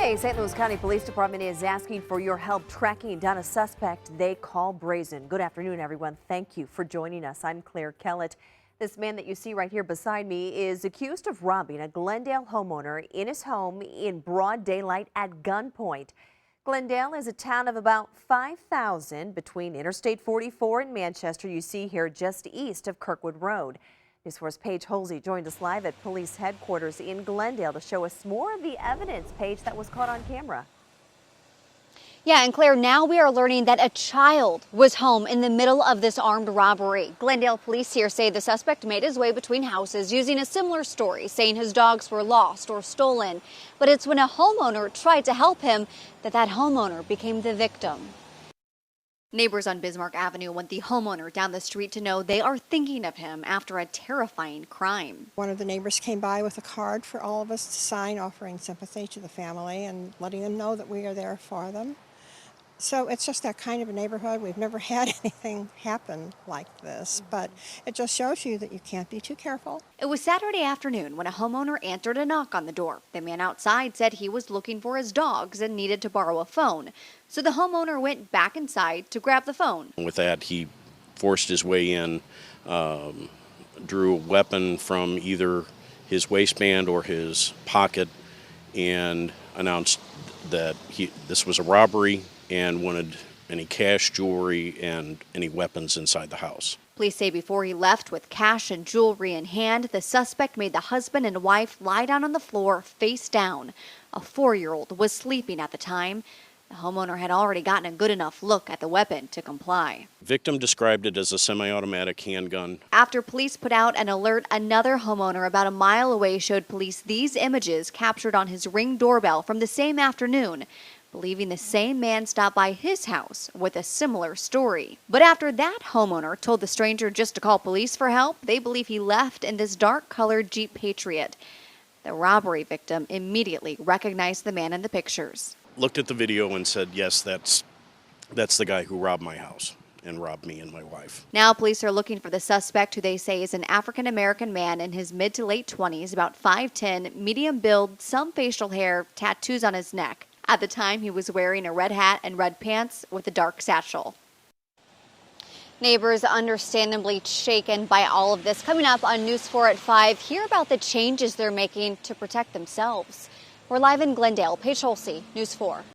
Today, St. Louis County Police Department is asking for your help tracking down a suspect they call brazen. Good afternoon, everyone. Thank you for joining us. I'm Claire Kellett. This man that you see right here beside me is accused of robbing a Glendale homeowner in his home in broad daylight at gunpoint. Glendale is a town of about 5,000 between Interstate 44 and Manchester. You see here just east of Kirkwood Road. News 4's Paige Holsey joined us live at police headquarters in Glendale to show us more of the evidence, Paige, that was caught on camera. Yeah, and Claire, now we are learning that a child was home in the middle of this armed robbery. Glendale police here say the suspect made his way between houses using a similar story, saying his dogs were lost or stolen. But it's when a homeowner tried to help him that homeowner became the victim. Neighbors on Bismarck Avenue want the homeowner down the street to know they are thinking of him after a terrifying crime. One of the neighbors came by with a card for all of us to sign, offering sympathy to the family and letting them know that we are there for them. So it's just that kind of a neighborhood. We've never had anything happen like this, but it just shows you that you can't be too careful. It was Saturday afternoon when a homeowner answered a knock on the door. The man outside said he was looking for his dogs and needed to borrow a phone. So the homeowner went back inside to grab the phone. With that, he forced his way in, drew a weapon from either his waistband or his pocket, and announced that this was a robbery and wanted any cash, jewelry, and any weapons inside the house. Police say before he left with cash and jewelry in hand, the suspect made the husband and wife lie down on the floor face down. A 4-year-old was sleeping at the time. The homeowner had already gotten a good enough look at the weapon to comply. Victim described it as a semi-automatic handgun. After police put out an alert, another homeowner about a mile away showed police these images captured on his Ring doorbell from the same afternoon, believing the same man stopped by his house with a similar story. But after that homeowner told the stranger just to call police for help, they believe he left in this dark-colored Jeep Patriot. The robbery victim immediately recognized the man in the pictures. Looked at the video and said, yes, that's the guy who robbed my house and robbed me and my wife. Now police are looking for the suspect, who they say is an African-American man in his mid to late 20s, about 5'10", medium build, some facial hair, tattoos on his neck. At the time, he was wearing a red hat and red pants with a dark satchel. Neighbors understandably shaken by all of this. Coming up on News 4 at 5, hear about the changes they're making to protect themselves. We're live in Glendale. Paige Holsey, News 4.